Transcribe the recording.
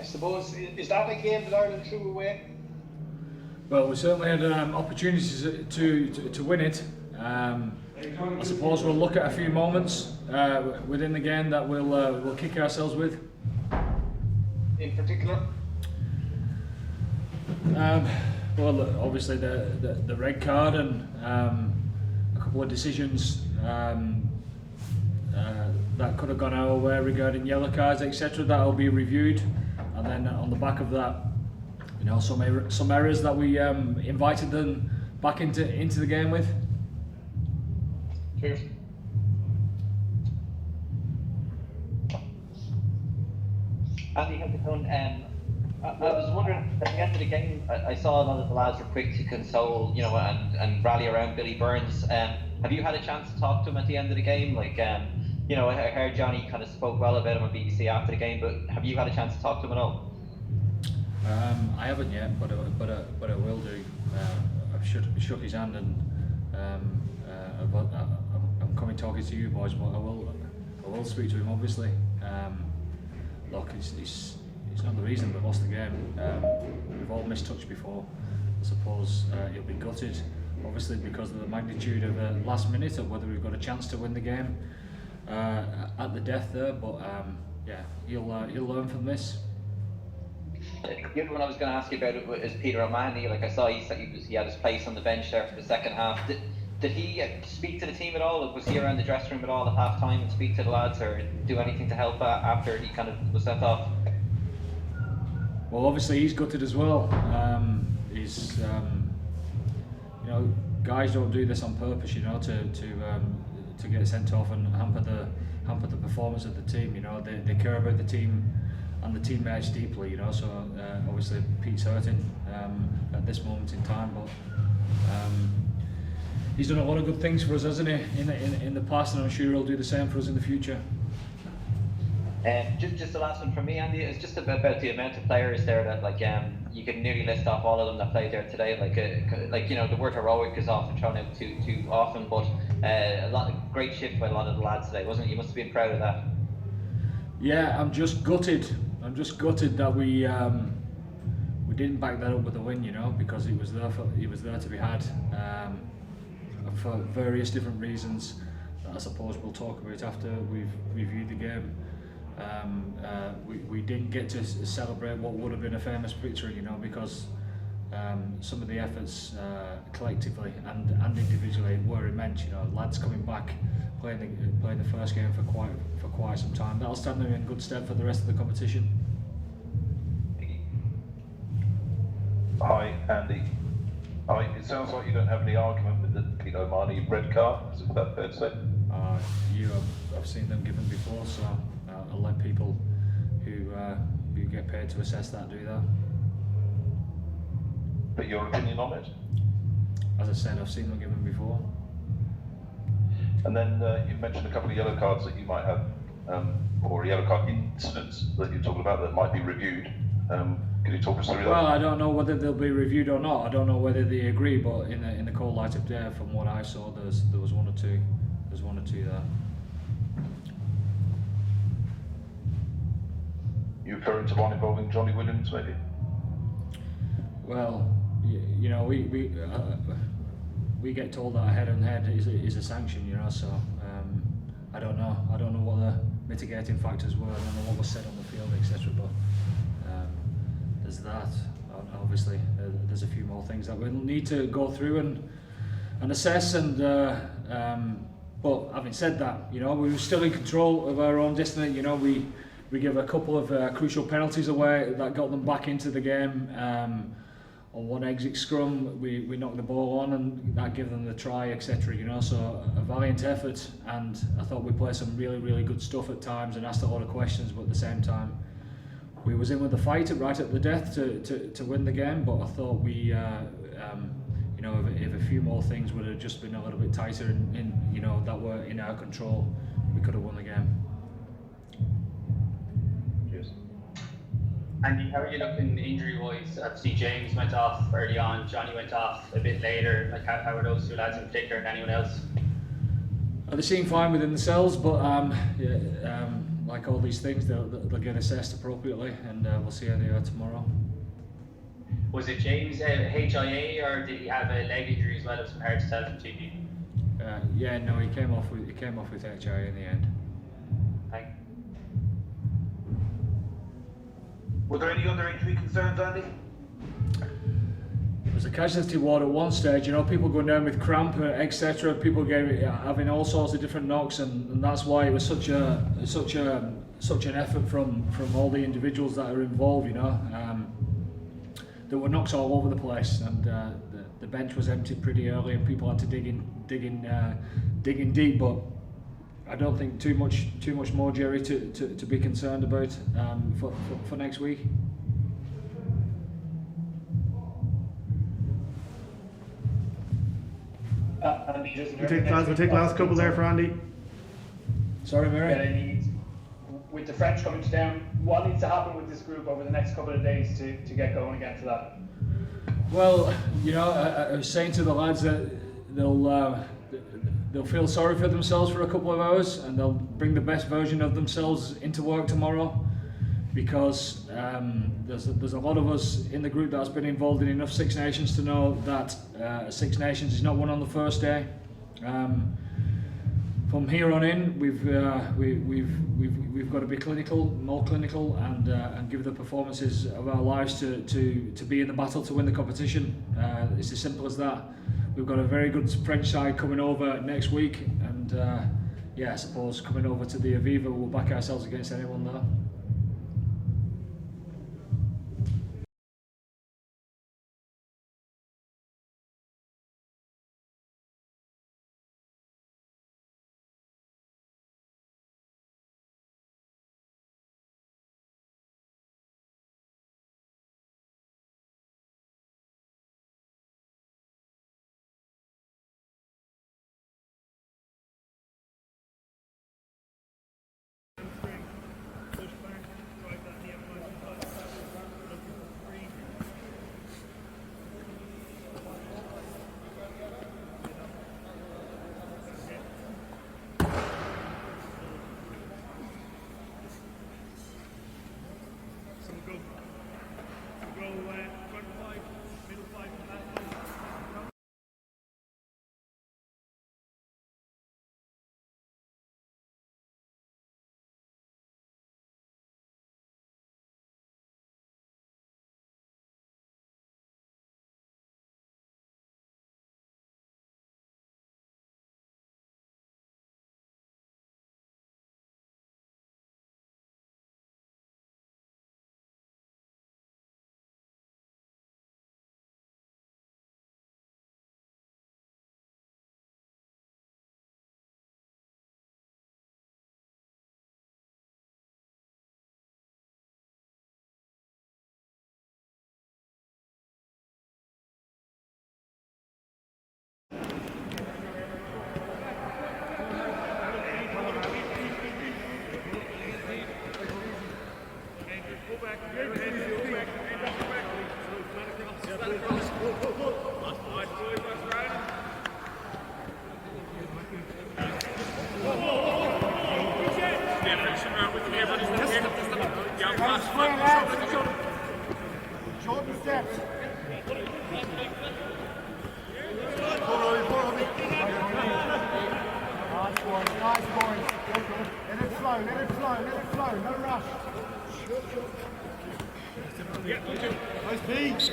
suppose, is that a game that Ireland threw away? Well, we certainly had opportunities to win it. I suppose we'll look at a few moments within the game that we'll kick ourselves with. In particular? Well, obviously the red card and a couple of decisions that could have gone our way regarding yellow cards, etc. That'll be reviewed, and then on the back of that, you know, some errors that we invited them back into the game with. Cheers. Andy, how's it going? I was wondering, at the end of the game, I saw a lot of the lads were quick to console, you know, and rally around Billy Burns. Have you had a chance to talk to him at the end of the game? Like, you know, I heard Johnny kind of spoke well about him on BBC after the game, but have you had a chance to talk to him at all? I haven't yet, but I will do. I've shook his hand, and I'm coming talking to you boys, but I will speak to him, obviously. Look, it's not the reason we lost the game. We've all missed touch before. I suppose he'll be gutted, obviously, because of the magnitude of the last minute, of whether we've got a chance to win the game at the death there. But yeah, he'll learn from this. The other one I was going to ask you about is Peter O'Mahony. Like, I saw he had his place on the bench there for the second half. Did he speak to the team at all? Was he around the dressing room at all at half time and speak to the lads, or do anything to help after he kind of was sent off? Well, obviously he's gutted as well. You know, guys don't do this on purpose, you know, to get sent off and hamper the performance of the team. You know, they care about the team and the teammates deeply. You know, so obviously Pete's hurting at this moment in time, but he's done a lot of good things for us, hasn't he, in the past, and I'm sure he'll do the same for us in the future. Just the last one from me, Andy. It's just about the amount of players there that, like, you can nearly list off all of them that played there today. Like you know, the word heroic is often thrown out too often, but a lot of great shift by a lot of the lads today, wasn't it? You must have been proud of that. Yeah, I'm just gutted that we didn't back that up with a win, you know, because it was there to be had for various different reasons that I suppose we'll talk about after we've reviewed the game. We didn't get to celebrate what would have been a famous victory, you know, because some of the efforts collectively and individually were immense. You know, lads coming back, playing the first game for quite some time. That'll stand them in good stead for the rest of the competition. Hi, Andy. Hi. It sounds like you don't have any argument with the Peter O'Mahony red card. Is that fair to say? I've seen them given before, so I'll let people who get paid to assess that do that. But your opinion on it? As I said, I've seen them given before. And then you mentioned a couple of yellow cards that you might have, or yellow card incidents that you're talking about that might be reviewed. Can you talk us through that? Well, I don't know whether they'll be reviewed or not. I don't know whether they agree, but in the cold light of day, from what I saw, there was one or two. There's one or two there. You referring to one involving Johnny Williams, maybe? Well, you know, we get told that a head-on-head is a sanction, you know. So I don't know. I don't know what the mitigating factors were. I don't know what was said on the field, etc. But there's that. Obviously, there's a few more things that we'll need to go through and assess. And but having said that, you know, we were still in control of our own destiny. You know, we gave a couple of crucial penalties away that got them back into the game. On one exit scrum, we knocked the ball on, and that gave them the try, etc. You know, so a valiant effort, and I thought we played some really good stuff at times and asked a lot of questions, but at the same time, we was in with the fight right at the death to win the game. But I thought we, you know, if a few more things would have just been a little bit tighter and you know, that were in our control, we could have won the game. Andy, how are you looking injury-wise? Obviously, James went off early on, Johnny went off a bit later. Like, how are those two lads in particular, and anyone else? They seem fine within themselves, but like all these things, they'll get assessed appropriately, and we'll see how they are tomorrow. Was it James HIA, or did he have a leg injury as well? It was hard to tell from TV. Yeah, no, he came off with HIA in the end. Thank you. Were there any other injury concerns, Andy? There was a casualty ward at one stage, you know, people going down with cramp, etc. People having all sorts of different knocks, and that's why it was such an effort from all the individuals that are involved. You know, there were knocks all over the place, and the bench was emptied pretty early, and people had to dig in deep. But I don't think too much more, Jerry, to be concerned about for next week. We'll take last couple there for Andy. Sorry, Mary. With the French coming to town, what needs to happen with this group over the next couple of days to get going again to that? Well, you know, I was saying to the lads that they'll feel sorry for themselves for a couple of hours, and they'll bring the best version of themselves into work tomorrow, because there's a lot of us in the group that's been involved in enough Six Nations to know that Six Nations is not won on the first day. From here on in, we've got to be more clinical, and give the performances of our lives to be in the battle to win the competition. It's as simple as that. We've got a very good French side coming over next week, and yeah, I suppose coming over to the Aviva, we'll back ourselves against anyone there. Shorten steps. Nice boys. Let it flow, no rush. Nice beat.